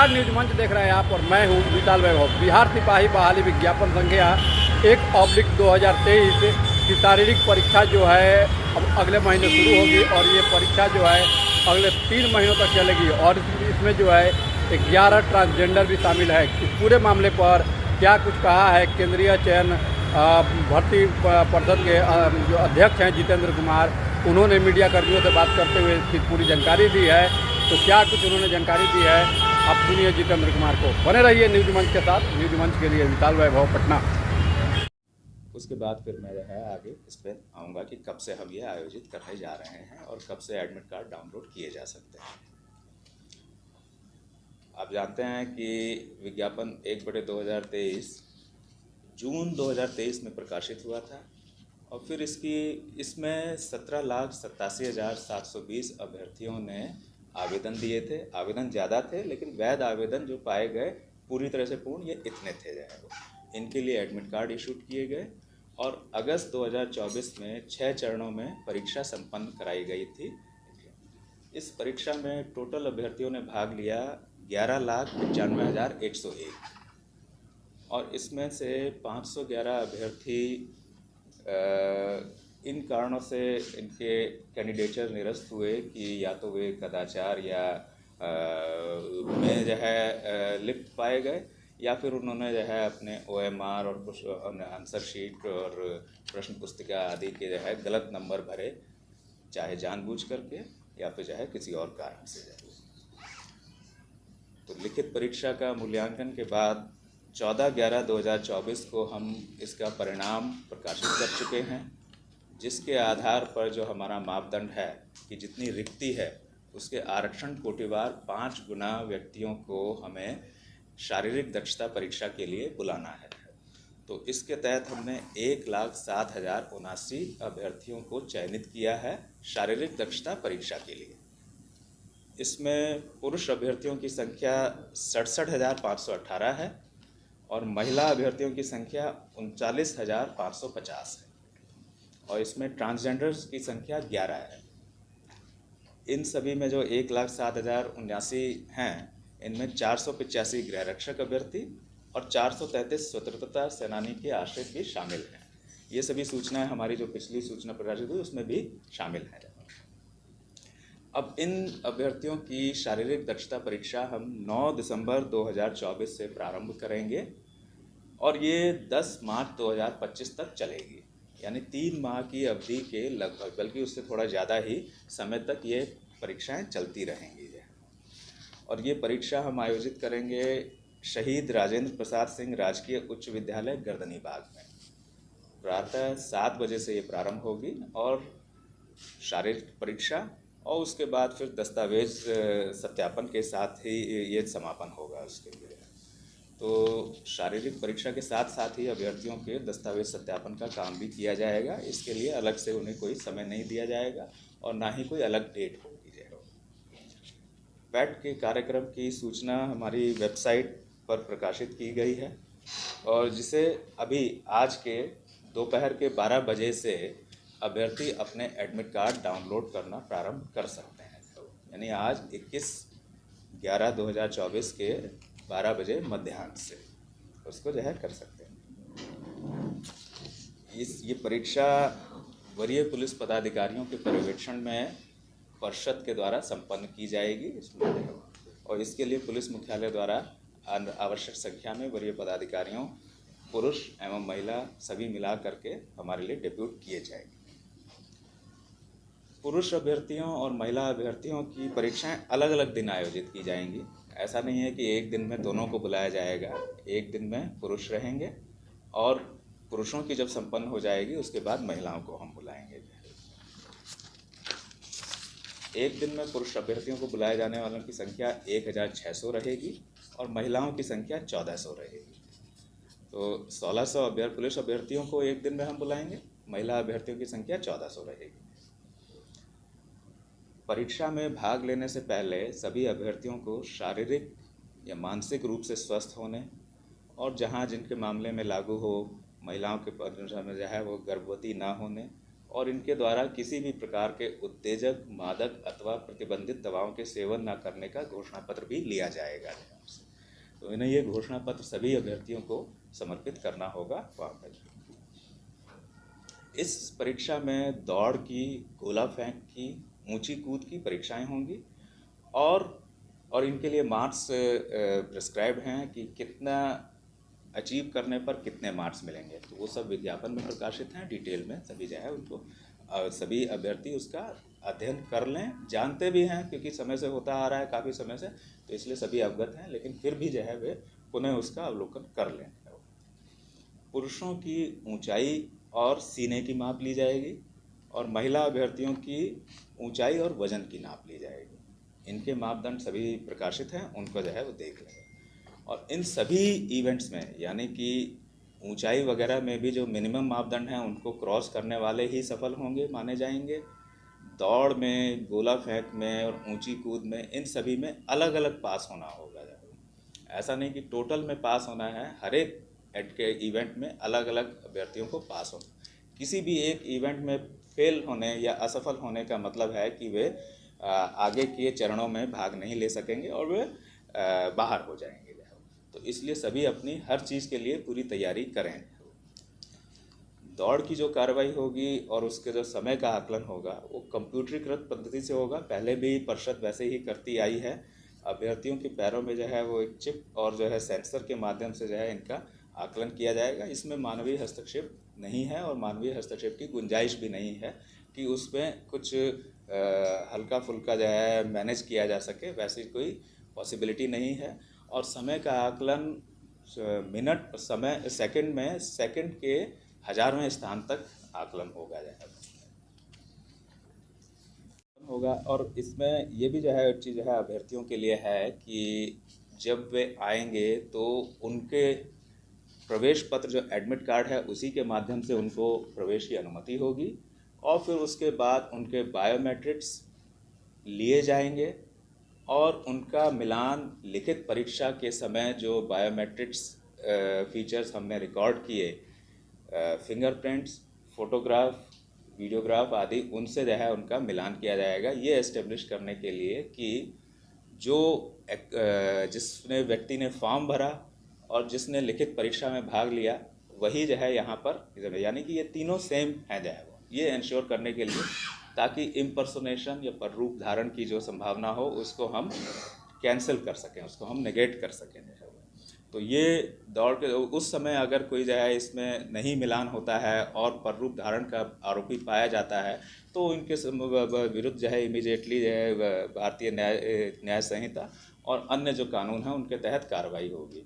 नमस्कार, न्यूज मंच देख रहे हैं आप और मैं हूं विशाल वैभव। बिहार सिपाही बहाली विज्ञापन संख्या 1/2023 की शारीरिक परीक्षा जो है अब अगले महीने शुरू होगी और ये परीक्षा जो है अगले 3 महीनों तक चलेगी और इसमें जो है 11 ट्रांसजेंडर भी शामिल है। इस पूरे मामले पर क्या कुछ कहा है केंद्रीय चयन भर्ती परिषद के जो अध्यक्ष हैं जितेंद्र कुमार, उन्होंने मीडिया कर्मियों से बात करते हुए इसकी पूरी जानकारी दी है। तो क्या कुछ उन्होंने जानकारी दी है, आप सुनिए जितेंद्र कुमार को। बने रहिए न्यूज मंच के साथ। न्यूज मंच के लिए विशाल वैभव, पटना। उसके बाद फिर मैं जो है आगे इस पर आऊँगा कि कब से हम ये आयोजित करने जा रहे हैं और कब से एडमिट कार्ड डाउनलोड किए जा सकते हैं। आप जानते हैं कि विज्ञापन 1/2023 जून 2023 में प्रकाशित हुआ था और फिर इसमें 17,87,720 अभ्यर्थियों ने आवेदन दिए थे। आवेदन ज़्यादा थे लेकिन वैध आवेदन जो पाए गए पूरी तरह से पूर्ण ये इतने थे जो है वो। इनके लिए एडमिट कार्ड इशूड किए गए और अगस्त 2024 में 6 चरणों में परीक्षा संपन्न कराई गई थी। इस परीक्षा में टोटल अभ्यर्थियों ने भाग लिया 11,95,101 और इसमें से 511 अभ्यर्थी इन कारणों से इनके कैंडिडेचर निरस्त हुए कि या तो वे कदाचार या में जो है लिप्त पाए गए या फिर उन्होंने जो है अपने OMR और कुछ आंसर शीट और प्रश्न पुस्तिका आदि के जो है गलत नंबर भरे, चाहे जानबूझ करके या फिर जो है किसी और कारण से जो है। तो लिखित परीक्षा का मूल्यांकन के बाद 14/11/2024 को हम इसका परिणाम प्रकाशित कर चुके हैं, जिसके आधार पर जो हमारा मापदंड है कि जितनी रिक्ति है उसके आरक्षण कोटिवार 5 गुना व्यक्तियों को हमें शारीरिक दक्षता परीक्षा के लिए बुलाना है। तो इसके तहत हमने 1,07,079 अभ्यर्थियों को चयनित किया है शारीरिक दक्षता परीक्षा के लिए। इसमें पुरुष अभ्यर्थियों की संख्या 67,518 है और महिला अभ्यर्थियों की संख्या 39,550 है और इसमें ट्रांसजेंडर्स की संख्या 11 है। इन सभी में जो 1,07,079 हैं, इनमें 485 गृहरक्षक अभ्यर्थी और 433 स्वतंत्रता सेनानी के आश्रित भी शामिल हैं। ये सभी सूचनाएं हमारी जो पिछली सूचना प्रकाशित हुई उसमें भी शामिल हैं। अब इन अभ्यर्थियों की शारीरिक दक्षता परीक्षा हम 9 दिसंबर 2024 से प्रारंभ करेंगे और ये 10 मार्च 2025 तक चलेगी, यानी 3 माह की अवधि के लगभग, बल्कि उससे थोड़ा ज़्यादा ही समय तक ये परीक्षाएं चलती रहेंगी। और ये परीक्षा हम आयोजित करेंगे शहीद राजेंद्र प्रसाद सिंह राजकीय उच्च विद्यालय गर्दनी बाग में। प्रातः 7 बजे से ये प्रारंभ होगी और शारीरिक परीक्षा और उसके बाद फिर दस्तावेज सत्यापन के साथ ही ये समापन होगा उसके लिए। तो शारीरिक परीक्षा के साथ साथ ही अभ्यर्थियों के दस्तावेज सत्यापन का काम भी किया जाएगा। इसके लिए अलग से उन्हें कोई समय नहीं दिया जाएगा और ना ही कोई अलग डेट होगी। पैट के कार्यक्रम की सूचना हमारी वेबसाइट पर प्रकाशित की गई है और जिसे अभी आज के दोपहर के 12 बजे से अभ्यर्थी अपने एडमिट कार्ड डाउनलोड करना प्रारंभ कर सकते हैं। यानी आज 21/11/2024 के 12 बजे मध्याह्न से उसको जो है कर सकते हैं। ये परीक्षा वरीय पुलिस पदाधिकारियों के पर्यवेक्षण में परिषद के द्वारा संपन्न की जाएगी इसमें, और इसके लिए पुलिस मुख्यालय द्वारा आवश्यक संख्या में वरीय पदाधिकारियों, पुरुष एवं महिला सभी मिला करके हमारे लिए डिप्यूट किए जाएंगे। पुरुष अभ्यर्थियों और महिला अभ्यर्थियों की परीक्षाएं अलग अलग दिन आयोजित की जाएंगी। ऐसा नहीं है कि एक दिन में दोनों को बुलाया जाएगा। एक दिन में पुरुष रहेंगे और पुरुषों की जब संपन्न हो जाएगी उसके बाद महिलाओं को हम बुलाएंगे। एक दिन में पुरुष अभ्यर्थियों को बुलाए जाने वालों की संख्या 1,600 रहेगी और महिलाओं की संख्या 1,400 रहेगी। तो 1,600 पुरुष अभ्यर्थियों को एक दिन में हम बुलाएंगे, महिला अभ्यर्थियों की संख्या 1,400 रहेगी। परीक्षा में भाग लेने से पहले सभी अभ्यर्थियों को शारीरिक या मानसिक रूप से स्वस्थ होने और जहां जिनके मामले में लागू हो, महिलाओं के जो है वो गर्भवती ना होने और इनके द्वारा किसी भी प्रकार के उत्तेजक, मादक अथवा प्रतिबंधित दवाओं के सेवन न करने का घोषणा पत्र भी लिया जाएगा। तो इन्हें ये घोषणा पत्र सभी अभ्यर्थियों को समर्पित करना होगा वहाँ पर। इस परीक्षा में दौड़ की, गोला फेंक की, ऊंची कूद की परीक्षाएं होंगी और इनके लिए मार्क्स प्रिस्क्राइब हैं कि कितना अचीव करने पर कितने मार्क्स मिलेंगे। तो वो सब विज्ञापन में प्रकाशित हैं, डिटेल में सभी जो है उनको सभी अभ्यर्थी उसका अध्ययन कर लें। जानते भी हैं क्योंकि समय से होता आ रहा है काफ़ी समय से, तो इसलिए सभी अवगत हैं, लेकिन फिर भी जो है वे पुनः उसका अवलोकन कर लें। पुरुषों की ऊंचाई और सीने की माप ली जाएगी और महिला अभ्यर्थियों की ऊंचाई और वजन की नाप ली जाएगी। इनके मापदंड सभी प्रकाशित हैं, उनको जो है वो देख लेंगे। और इन सभी इवेंट्स में यानी कि ऊंचाई वगैरह में भी जो मिनिमम मापदंड हैं उनको क्रॉस करने वाले ही सफल होंगे माने जाएंगे। दौड़ में, गोला फेंक में और ऊंची कूद में, इन सभी में अलग अलग पास होना होगा। ऐसा नहीं कि टोटल में पास होना है, हर एक के इवेंट में अलग अलग अभ्यर्थियों को पास होना। किसी भी एक इवेंट में फेल होने या असफल होने का मतलब है कि वे आगे के चरणों में भाग नहीं ले सकेंगे और वे बाहर हो जाएंगे। तो इसलिए सभी अपनी हर चीज़ के लिए पूरी तैयारी करें। दौड़ की जो कार्रवाई होगी और उसके जो समय का आकलन होगा वो कंप्यूटरीकृत पद्धति से होगा। पहले भी परिषद वैसे ही करती आई है। अभ्यर्थियों के पैरों में जो है वो एक चिप और जो है सेंसर के माध्यम से जो है इनका आकलन किया जाएगा। इसमें मानवीय हस्तक्षेप नहीं है और मानवीय हस्तक्षेप की गुंजाइश भी नहीं है कि उसमें कुछ हल्का फुल्का जो है मैनेज किया जा सके, वैसी कोई पॉसिबिलिटी नहीं है। और समय का आकलन मिनट, समय, सेकंड में, सेकंड के 1000वें स्थान तक आकलन होगा होगा। और इसमें ये भी जो है एक चीज़ जो है अभ्यर्थियों के लिए है कि जब वे आएंगे तो उनके प्रवेश पत्र जो एडमिट कार्ड है उसी के माध्यम से उनको प्रवेश की अनुमति होगी और फिर उसके बाद उनके बायोमेट्रिक्स लिए जाएंगे और उनका मिलान लिखित परीक्षा के समय जो बायोमेट्रिक्स फीचर्स हमने रिकॉर्ड किए, फिंगरप्रिंट्स, फोटोग्राफ, वीडियोग्राफ आदि, उनसे जो है उनका मिलान किया जाएगा। ये एस्टेब्लिश करने के लिए कि जो जिसने व्यक्ति ने फॉर्म भरा और जिसने लिखित परीक्षा में भाग लिया वही जो है यहाँ पर, यानी कि ये तीनों सेम हैं जो है वो, ये इंश्योर करने के लिए ताकि इम्पर्सोनेशन या पररूप धारण की जो संभावना हो उसको हम कैंसिल कर सकें, उसको हम नेगेट कर सकें। तो ये दौड़ के उस समय अगर कोई जो है इसमें नहीं मिलान होता है और पररूप धारण का आरोपी पाया जाता है तो इनके विरुद्ध जो है इमीडिएटली जो है भारतीय न्याय संहिता और अन्य जो कानून हैं उनके तहत कार्रवाई होगी।